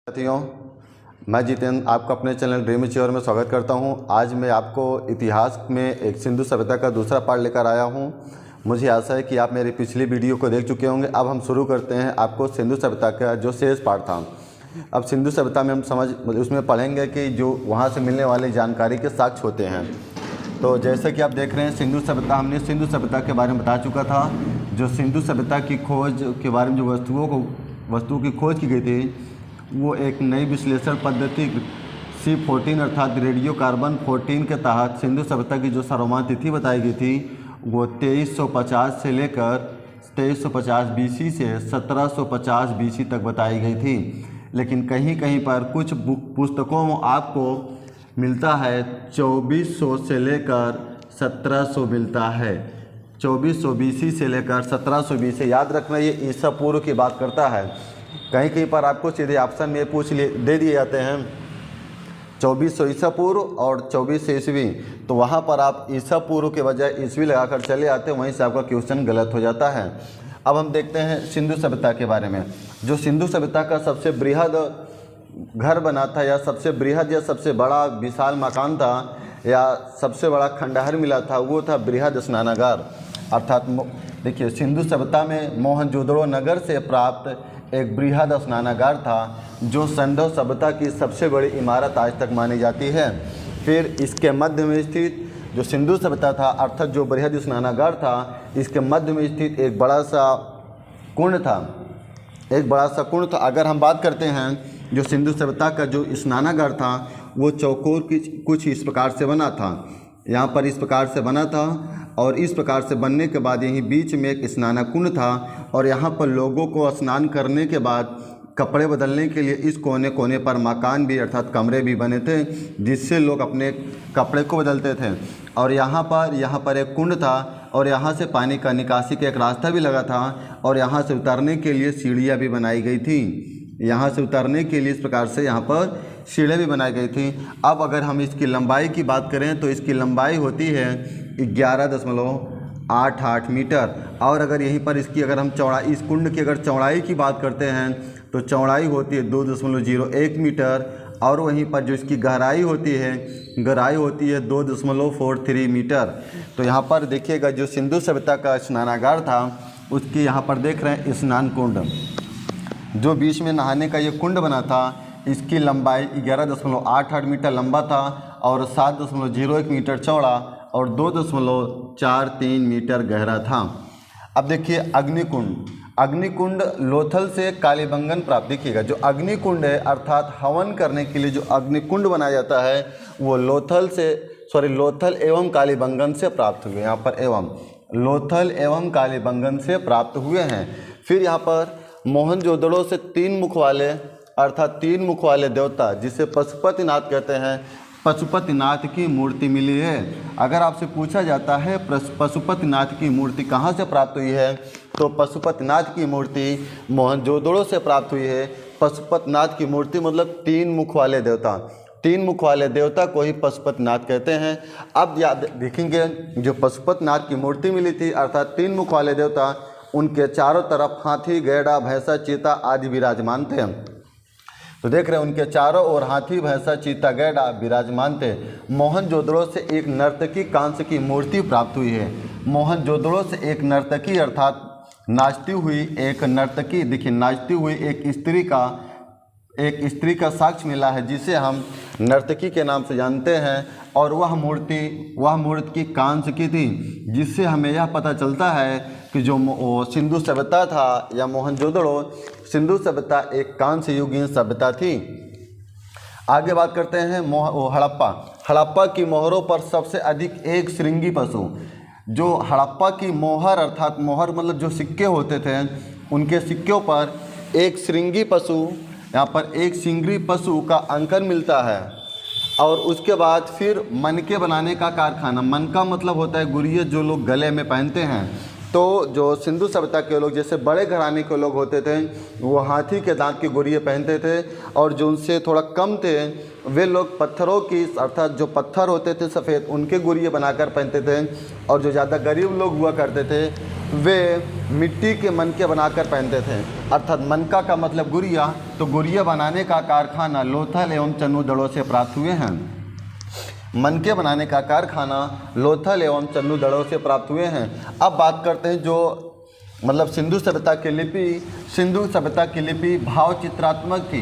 साथियों, मैं जितेंद्र आपका अपने चैनल ड्रीम अचीवर में स्वागत करता हूं। आज मैं आपको इतिहास में एक सिंधु सभ्यता का दूसरा पार्ट लेकर आया हूं। मुझे आशा है कि आप मेरी पिछली वीडियो को देख चुके होंगे। अब हम शुरू करते हैं आपको सिंधु सभ्यता का जो शेष पार्ट था। अब सिंधु सभ्यता में हम उसमें पढ़ेंगे कि जो वहाँ से मिलने वाली जानकारी के साक्ष्य होते हैं। तो जैसे कि आप देख रहे हैं सिंधु सभ्यता, हमने सिंधु सभ्यता के बारे में बता चुका था। जो सिंधु सभ्यता की खोज के बारे में जो वस्तुओं की खोज की गई थी, वो एक नई विश्लेषण पद्धति C14 अर्थात रेडियो कार्बन 14 के तहत सिंधु सभ्यता की जो सर्वमान्य तिथि बताई गई थी वो 2350 से लेकर 2350 BC से 1750 BC तक बताई गई थी। लेकिन कहीं कहीं पर कुछ पुस्तकों में आपको मिलता है 2400 से लेकर 1700 मिलता है। 2400 BC से लेकर 1700 BC, याद रखना ये ईसा पूर्व की बात करता है। कहीं कहीं पर आपको सीधे ऑप्शन में दे दिए जाते हैं 2400 ईसा पूर्व और 2400 ईस्वी, तो वहाँ पर आप ईसा पूर्व के बजाय ईस्वी लगाकर चले आते हैं, वहीं से आपका क्वेश्चन गलत हो जाता है। अब हम देखते हैं सिंधु सभ्यता के बारे में। जो सिंधु सभ्यता का सबसे बृहद घर बना था या सबसे बृहद या सबसे बड़ा विशाल मकान था या सबसे बड़ा खंडहर मिला था, वो था बृहद स्नानागार। अर्थात देखिए, सिंधु सभ्यता में मोहनजोदड़ो नगर से प्राप्त एक बृहद स्नानागार था जो सिंधु सभ्यता की सबसे बड़ी इमारत आज तक मानी जाती है। फिर इसके मध्य में स्थित जो सिंधु सभ्यता था अर्थात जो बृहद स्नानागार था, इसके मध्य में स्थित एक बड़ा सा कुंड था। अगर हम बात करते हैं जो सिंधु सभ्यता का जो स्नानागार था वो चौकोर की कुछ इस प्रकार से बना था। यहाँ पर इस प्रकार से बना था और इस प्रकार से बनने के बाद यहीं बीच में एक स्नान कुंड था और यहाँ पर लोगों को स्नान करने के बाद कपड़े बदलने के लिए इस कोने कोने पर मकान भी अर्थात कमरे भी बने थे जिससे लोग अपने कपड़े को बदलते थे। और यहाँ पर एक कुंड था और यहाँ से पानी का निकासी का एक रास्ता भी लगा था और यहाँ से उतरने के लिए सीढ़ियाँ भी बनाई गई थी। यहाँ से उतरने के लिए इस प्रकार से यहाँ पर सीढ़ियाँ भी बनाई गई थी। अब अगर हम इसकी लंबाई की बात करें तो इसकी लंबाई होती है 11.88 मीटर। और अगर यहीं पर इसकी अगर हम इस कुंड की अगर चौड़ाई की बात करते हैं तो चौड़ाई होती है 2.01 मीटर और वहीं पर जो इसकी गहराई होती है 2.43 मीटर। तो यहाँ पर देखिएगा जो सिंधु सभ्यता का स्नानागार था उसकी यहाँ पर देख रहे हैं स्नान कुंड, जो बीच में नहाने का ये कुंड बना था, इसकी लंबाई 11.88 मीटर लंबा था और 7.01 मीटर चौड़ा और 2.43 मीटर गहरा था। अब देखिए अग्निकुंड लोथल से कालीबंगन प्राप्त। देखिएगा जो अग्निकुंड है अर्थात हवन करने के लिए जो अग्निकुंड बनाया जाता है वो लोथल एवं कालीबंगन से प्राप्त हुए। यहाँ पर लोथल एवं कालीबंगन से प्राप्त हुए हैं। फिर यहाँ पर मोहनजोदड़ो से 3 मुख वाले देवता जिसे पशुपतिनाथ कहते हैं, पशुपतिनाथ की मूर्ति मिली है। अगर आपसे पूछा जाता है पशुपतिनाथ की मूर्ति कहाँ से प्राप्त हुई है तो पशुपतिनाथ की मूर्ति मोहनजोदड़ो से प्राप्त हुई है। पशुपतिनाथ की मूर्ति मतलब 3 मुख वाले देवता को ही पशुपतिनाथ कहते हैं। अब याद देखेंगे जो पशुपतिनाथ की मूर्ति मिली थी अर्थात 3 मुख वाले देवता, उनके चारों तरफ हाथी, गैड़ा, भैंसा, चीता आदि विराजमान थे। तो देख रहे हैं उनके चारों ओर हाथी, भैंसा, चीता, गैड़ा विराजमान थे। मोहनजोदड़ो से एक नर्तकी कांस्य की मूर्ति प्राप्त हुई है। मोहनजोदड़ो से एक नर्तकी अर्थात नाचती हुई एक स्त्री का साक्ष्य मिला है जिसे हम नर्तकी के नाम से जानते हैं और वह मूर्ति कांस्य की थी, जिससे हमें यह पता चलता है कि जो सिंधु सभ्यता था या मोहनजोदड़ो सिंधु सभ्यता एक कांस्य युगीन सभ्यता थी। आगे बात करते हैं हड़प्पा की मोहरों पर सबसे अधिक एक श्रृंगी पशु, जो हड़प्पा की मोहर अर्थात मोहर मतलब जो सिक्के होते थे उनके सिक्कों पर एक श्रृंगी पशु, यहाँ पर एक सिंगरी पशु का अंकन मिलता है। और उसके बाद फिर मनके बनाने का कारखाना, मनका मतलब होता है गुरिया जो लोग गले में पहनते हैं। तो जो सिंधु सभ्यता के लोग जैसे बड़े घराने के लोग होते थे वो हाथी के दांत की गुरिये पहनते थे और जो उनसे थोड़ा कम थे वे लोग पत्थरों की अर्थात जो पत्थर होते थे सफ़ेद उनके गुरिये बनाकर पहनते थे और जो ज़्यादा गरीब लोग हुआ करते थे वे मिट्टी के मनके बनाकर पहनते थे। अर्थात मनका का मतलब गुड़िया, तो गुड़िया बनाने का कारखाना लोथल एवं चन्नू दड़ों से प्राप्त हुए हैं। मनके बनाने का कारखाना लोथल एवं चन्नू दड़ों से प्राप्त हुए हैं। अब बात करते हैं जो मतलब सिंधु सभ्यता की लिपि। सिंधु सभ्यता की लिपि भाव चित्रात्मक थी।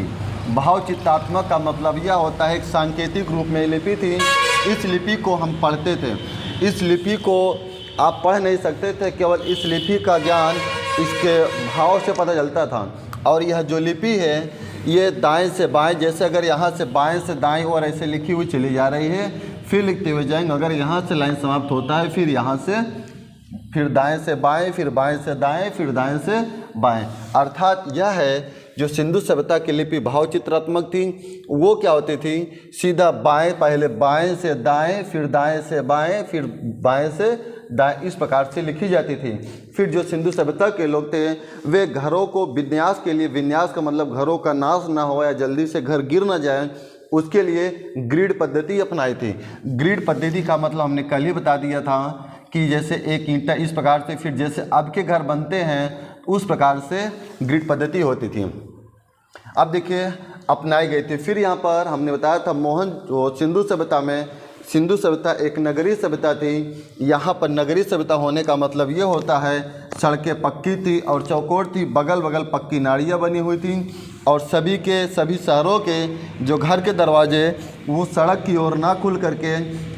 भाव चित्रात्मक का मतलब यह होता है एक सांकेतिक रूप में लिपि थी। इस लिपि को हम पढ़ते थे। इस लिपि को आप पढ़ नहीं सकते थे, केवल इस लिपि का ज्ञान इसके भाव से पता चलता था। और यह जो लिपि है ये दाएं से बाएं, जैसे अगर यहाँ से बाएं से दाएं और ऐसे लिखी हुई चली जा रही है, फिर लिखते हुए जाएंगे। अगर यहाँ से लाइन समाप्त होता है, फिर यहाँ से फिर दाएं से बाएं, फिर बाएं से दाएं, फिर दाएं से बाएं। अर्थात यह है जो सिंधु सभ्यता की लिपि भाव चित्रात्मक थी, वो क्या होती थी, सीधा बाएं, पहले बाएं से दाएं, फिर दाएं से बाएं, फिर बाएं से दाएं, इस प्रकार से लिखी जाती थी। फिर जो सिंधु सभ्यता के लोग थे वे घरों को विन्यास के लिए, विन्यास का मतलब घरों का नाश ना हो या जल्दी से घर गिर ना जाए, उसके लिए ग्रिड पद्धति अपनाई थी। ग्रिड पद्धति का मतलब हमने कल ही बता दिया था कि जैसे एक ईंटा इस प्रकार से, फिर जैसे अब के घर बनते हैं उस प्रकार से ग्रिड पद्धति होती थी। अब देखिए अपनाई गई थी। फिर यहाँ पर हमने बताया था सिंधु सभ्यता में, सिंधु सभ्यता एक नगरीय सभ्यता थी। यहाँ पर नगरीय सभ्यता होने का मतलब ये होता है सड़कें पक्की थी और चौकोर थी, बगल बगल पक्की नालियाँ बनी हुई थी और सभी शहरों के जो घर के दरवाजे वो सड़क की ओर ना खुल करके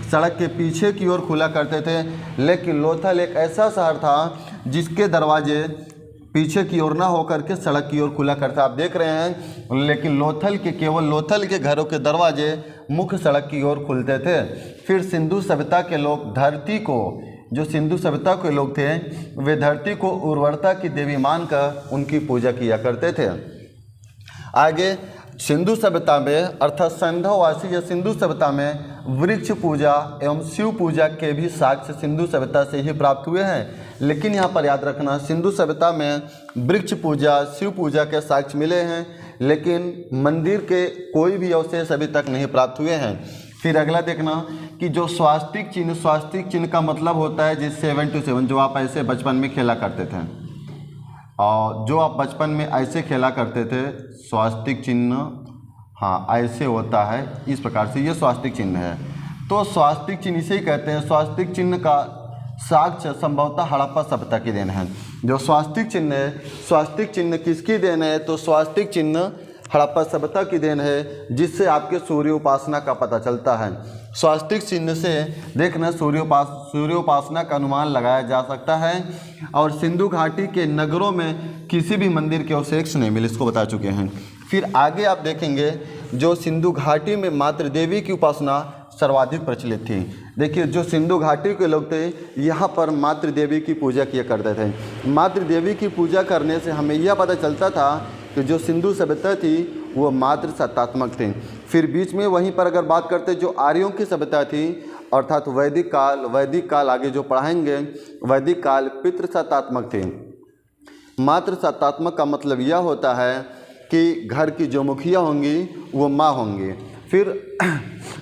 सड़क के पीछे की ओर खुला करते थे। लेकिन लोथल एक ऐसा शहर था जिसके दरवाजे पीछे की ओर ना होकर के सड़क की ओर खुला करता, आप देख रहे हैं। लेकिन केवल लोथल के घरों के दरवाजे मुख्य सड़क की ओर खुलते थे। फिर सिंधु सभ्यता के लोग धरती को, जो सिंधु सभ्यता के लोग थे वे धरती को उर्वरता की देवी मानकर उनकी पूजा किया करते थे। आगे सिंधु सभ्यता में अर्थात संध्यावासी या सिंधु सभ्यता में वृक्ष पूजा एवं शिव पूजा के भी साक्ष्य सिंधु सभ्यता से ही प्राप्त हुए हैं। लेकिन यहाँ पर याद रखना, सिंधु सभ्यता में वृक्ष पूजा, शिव पूजा के साक्ष्य मिले हैं, लेकिन मंदिर के कोई भी अवशेष अभी तक नहीं प्राप्त हुए हैं। फिर अगला देखना कि जो स्वास्तिक चिन्ह का मतलब होता है जिस 7 to 7 जो आप ऐसे बचपन में खेला करते थे, और जो आप बचपन में ऐसे खेला करते थे, स्वास्तिक चिन्ह, हाँ ऐसे होता है, इस प्रकार से ये स्वास्तिक चिन्ह है। तो स्वास्तिक चिन्ह इसे ही कहते हैं। स्वास्तिक चिन्ह का साक्ष्य संभवतः हड़प्पा सभ्यता की देन है। जो स्वास्तिक चिन्ह है, स्वास्तिक चिन्ह किसकी देन है, तो स्वास्तिक चिन्ह हड़प्पा सभ्यता की देन है, जिससे आपके सूर्य उपासना का पता चलता है। स्वास्तिक चिन्ह से देखना सूर्योपासना का अनुमान लगाया जा सकता है। और सिंधु घाटी के नगरों में किसी भी मंदिर के अवशेष नहीं मिले, इसको बता चुके हैं। फिर आगे आप देखेंगे जो सिंधु घाटी में मातृ देवी की उपासना सर्वाधिक प्रचलित थी। देखिए जो सिंधु घाटी के लोग थे यहाँ पर मातृ देवी की पूजा किया करते थे। मातृ देवी की पूजा करने से हमें यह पता चलता था कि जो सिंधु सभ्यता थी वो मातृ सत्तात्मक थी। फिर बीच में वहीं पर अगर बात करते जो आर्यों की सभ्यता थी अर्थात वैदिक काल आगे जो पढ़ाएंगे, वैदिक काल पितृसत्तात्मक थी। मातृ सत्तात्मक का मतलब यह होता है कि घर की जो मुखिया होंगी वो माँ होंगी। फिर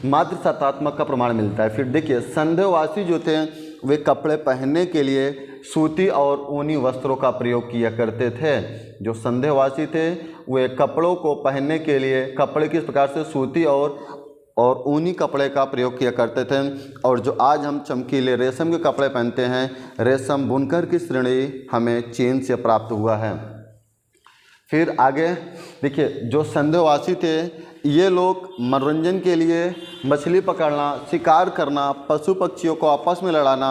मातृ सत्तात्मक का प्रमाण मिलता है। फिर देखिए संध्यावासी जो थे वे कपड़े पहनने के लिए सूती और ऊनी वस्त्रों का प्रयोग किया करते थे। जो संध्यावासी थे वे कपड़ों को पहनने के लिए कपड़े किस प्रकार से सूती और ऊनी कपड़े का प्रयोग किया करते थे। और जो आज हम चमकीले रेशम के कपड़े पहनते हैं, रेशम बुनकर की श्रेणी हमें चीन से प्राप्त हुआ है। फिर आगे देखिए जो संध्यावासी थे ये लोग मनोरंजन के लिए मछली पकड़ना, शिकार करना, पशु पक्षियों को आपस में लड़ाना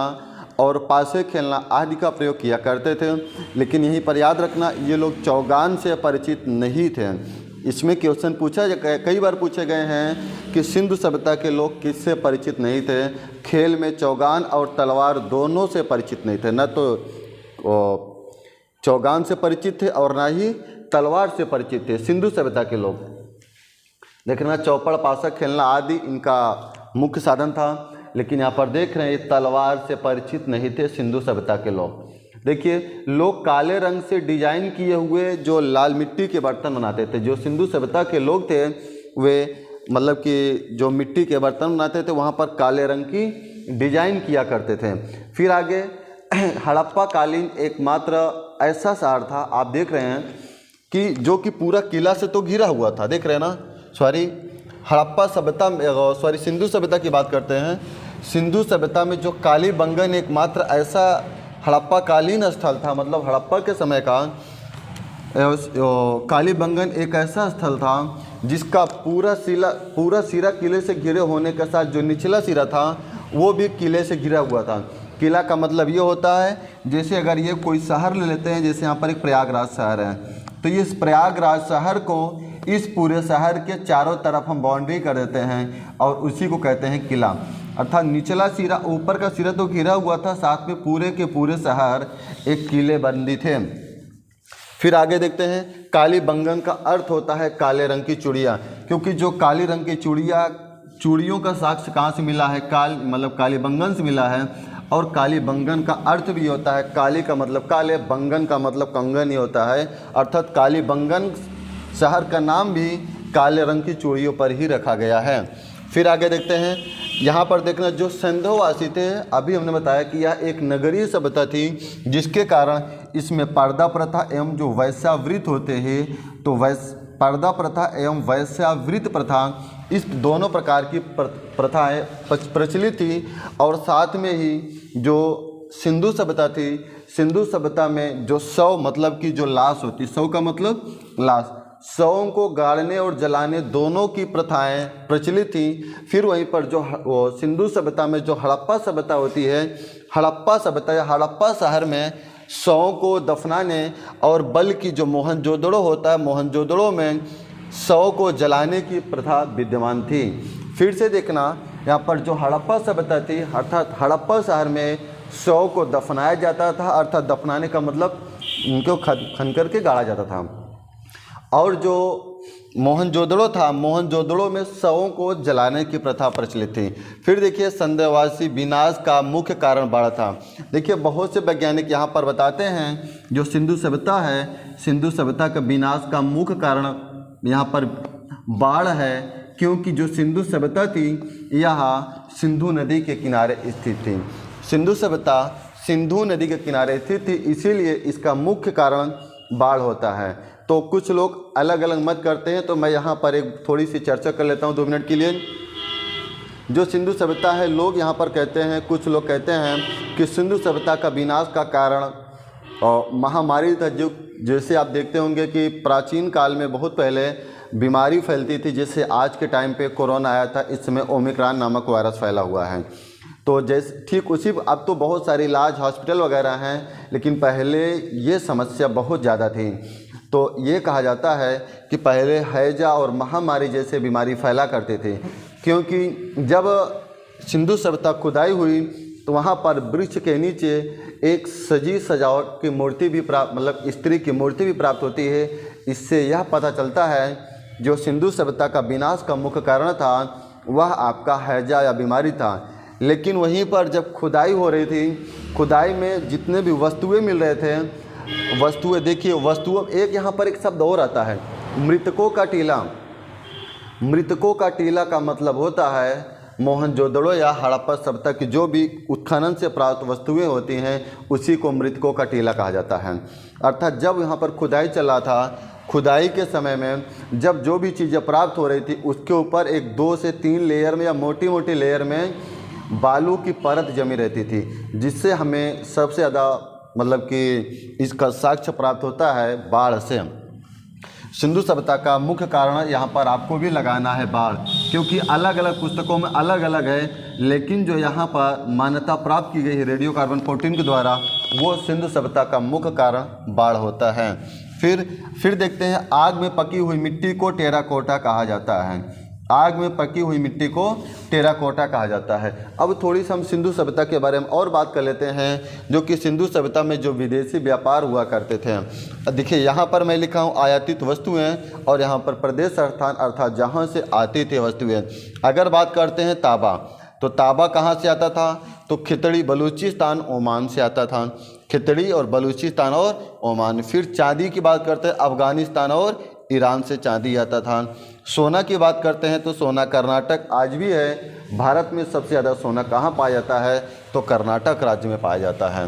और पासे खेलना आदि का प्रयोग किया करते थे। लेकिन यहीं पर याद रखना ये लोग चौगान से परिचित नहीं थे। इसमें क्वेश्चन कई बार पूछे गए हैं कि सिंधु सभ्यता के लोग किससे परिचित नहीं थे। खेल में चौगान और तलवार दोनों से परिचित नहीं थे, न तो चौगान से परिचित थे और ना ही तलवार से परिचित थे सिंधु सभ्यता के लोग। देखना चौपड़ पासा खेलना आदि इनका मुख्य साधन था। लेकिन यहाँ पर देख रहे हैं तलवार से परिचित नहीं थे सिंधु सभ्यता के लोग। देखिए लोग काले रंग से डिजाइन किए हुए जो लाल मिट्टी के बर्तन बनाते थे। जो सिंधु सभ्यता के लोग थे वे मतलब कि जो मिट्टी के बर्तन बनाते थे वहाँ पर काले रंग की डिजाइन किया करते थे। फिर आगे हड़प्पा कालीन एकमात्र ऐसा शहर था, आप देख रहे हैं कि जो कि पूरा किला से तो घिरा हुआ था, देख रहे हैं ना। सॉरी, हड़प्पा सभ्यता, सॉरी सिंधु सभ्यता की बात करते हैं। सिंधु सभ्यता में जो कालीबंगन एकमात्र ऐसा हड़प्पा कालीन स्थल था, मतलब हड़प्पा के समय का कालीबंगन एक ऐसा स्थल था जिसका पूरा सिरा किले से घिरे होने के साथ जो निचला सिरा था वो भी किले से घिरा हुआ था। किला का मतलब ये होता है, जैसे अगर ये कोई शहर ले लेते हैं, जैसे यहाँ पर एक प्रयागराज शहर है, तो इस प्रयागराज शहर को इस पूरे शहर के चारों तरफ हम बाउंड्री कर देते हैं और उसी को कहते हैं किला। अर्थात निचला सिरा, ऊपर का सिरा तो घिरा हुआ था, साथ में पूरे के पूरे शहर एक किले बंदी थे। फिर आगे देखते हैं, कालीबंगन का अर्थ होता है काले रंग की चूड़ियाँ, क्योंकि जो काली रंग की चूड़ियों का साक्ष्य कहाँ से मिला है, मतलब कालीबंगन से मिला है। और कालीबंगन का अर्थ भी होता है, काली का मतलब काले, बंगन का मतलब कंगन ही होता है, अर्थात कालीबंगन शहर का नाम भी काले रंग की चूड़ियों पर ही रखा गया है। फिर आगे देखते हैं, यहाँ पर देखना, जो सिंधुवासी थे, अभी हमने बताया कि यह एक नगरीय सभ्यता थी, जिसके कारण इसमें पर्दा प्रथा एवं जो वैश्यावृत होते हैं, तो पर्दा प्रथा एवं वैश्यावृत प्रथा, इस दोनों प्रकार की प्रथाएं प्रचलित थी। और साथ में ही जो सिंधु सभ्यता थी, सिंधु सभ्यता में जो शव, मतलब कि जो लाश होती, शव का मतलब लाश, शवों को गाड़ने और जलाने दोनों की प्रथाएं प्रचलित थी। फिर वहीं पर जो सिंधु सभ्यता में जो हड़प्पा सभ्यता होती है, हड़प्पा सभ्यता या हड़प्पा शहर में शवों को दफनाने और बल्कि जो मोहनजोदड़ो होता है, मोहनजोदड़ो में शव को जलाने की प्रथा विद्यमान थी। फिर से देखना, यहाँ पर जो हड़प्पा सभ्यता थी, अर्थात हड़प्पा शहर में शव को दफनाया जाता था, अर्थात दफनाने का मतलब उनको खनकर के गाड़ा जाता था। और जो मोहनजोदड़ो था, मोहनजोदड़ो में शवों को जलाने की प्रथा प्रचलित थी। फिर देखिए, सिंधुवासी विनाश का मुख्य कारण बाढ़ था। देखिए, बहुत से वैज्ञानिक यहाँ पर बताते हैं जो सिंधु सभ्यता है, सिंधु सभ्यता का विनाश का मुख्य कारण यहाँ पर बाढ़ है, क्योंकि जो सिंधु सभ्यता थी यह सिंधु नदी के किनारे स्थित थी। सिंधु सभ्यता सिंधु नदी के किनारे स्थित थी, इसीलिए इसका मुख्य कारण बाढ़ होता है। तो कुछ लोग अलग अलग मत करते हैं, तो मैं यहाँ पर एक थोड़ी सी चर्चा कर लेता हूँ 2 मिनट के लिए। जो सिंधु सभ्यता है, लोग यहाँ पर कहते हैं, कुछ लोग कहते हैं कि सिंधु सभ्यता का विनाश का कारण महामारी था। जो जैसे आप देखते होंगे कि प्राचीन काल में बहुत पहले बीमारी फैलती थी, जैसे आज के टाइम पे कोरोना आया था, इस समय ओमिक्रॉन नामक वायरस फैला हुआ है। तो जैसे ठीक उसी, अब तो बहुत सारे इलाज हॉस्पिटल वगैरह हैं, लेकिन पहले ये समस्या बहुत ज़्यादा थी। तो ये कहा जाता है कि पहले हैजा और महामारी जैसे बीमारी फैला करते थे, क्योंकि जब सिंधु सभ्यता खुदाई हुई तो वहाँ पर वृक्ष के नीचे एक सजी सजावट की मूर्ति भी प्राप्त, मतलब स्त्री की मूर्ति भी प्राप्त होती है। इससे यह पता चलता है जो सिंधु सभ्यता का विनाश का मुख्य कारण था वह आपका हैजा या बीमारी था। लेकिन वहीं पर जब खुदाई हो रही थी, खुदाई में जितने भी वस्तुएं मिल रहे थे, वस्तुएं देखिए, वस्तुओं, एक यहाँ पर एक शब्द और आता है, मृतकों का टीला। मृतकों का टीला का मतलब होता है मोहनजोदड़ो या हड़प्पा सभ्यता की जो भी उत्खनन से प्राप्त वस्तुएं होती हैं, उसी को मृतकों का टीला कहा जाता है। अर्थात जब यहाँ पर खुदाई चला था, खुदाई के समय में जब जो भी चीज़ें प्राप्त हो रही थी, उसके ऊपर एक 2 से 3 लेयर में या मोटी मोटी लेयर में बालू की परत जमी रहती थी, जिससे हमें सबसे ज़्यादा मतलब कि इसका साक्ष्य प्राप्त होता है बाढ़ से। सिंधु सभ्यता का मुख्य कारण यहाँ पर आपको भी लगाना है बाढ़, क्योंकि अलग अलग पुस्तकों में अलग अलग है, लेकिन जो यहाँ पर मान्यता प्राप्त की गई है रेडियो कार्बन 14 के द्वारा, वो सिंधु सभ्यता का मुख्य कारण बाढ़ होता है। फिर देखते हैं, आग में पकी हुई मिट्टी को टेराकोटा कहा जाता है। आग में पकी हुई मिट्टी को टेराकोटा कहा जाता है। अब थोड़ी सी हम सिंधु सभ्यता के बारे में और बात कर लेते हैं, जो कि सिंधु सभ्यता में जो विदेशी व्यापार हुआ करते थे। देखिए, यहाँ पर मैं लिखा हूँ आयातित वस्तुएं, और यहाँ पर प्रदेश स्थान अर्थात जहाँ से आती थी वस्तुएं। अगर बात करते हैं तांबा, तो तांबा कहाँ से आता था, तो खितड़ी बलूचिस्तान ओमान से आता था। खितड़ी और बलूचिस्तान और ओमान। फिर चांदी की बात करते हैं, अफगानिस्तान और ईरान से चांदी आता था। सोना की बात करते हैं तो सोना कर्नाटक आज भी है। भारत में सबसे ज़्यादा सोना कहाँ पाया जाता है, तो कर्नाटक राज्य में पाया जाता है।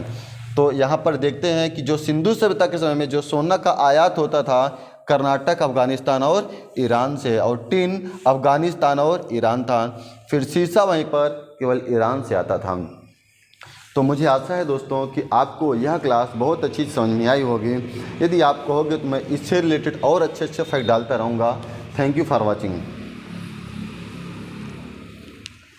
तो यहाँ पर देखते हैं कि जो सिंधु सभ्यता के समय में जो सोना का आयात होता था कर्नाटक, अफ़गानिस्तान और ईरान से, और टिन अफ़गानिस्तान और ईरान था। फिर शीशा वहीं पर केवल ईरान से आता था। तो मुझे आशा है दोस्तों कि आपको यह क्लास बहुत अच्छी समझ में आई होगी। यदि आप कहोगे तो मैं इससे रिलेटेड और अच्छे अच्छे फैक्ट डालता रहूँगा। Thank you for watching.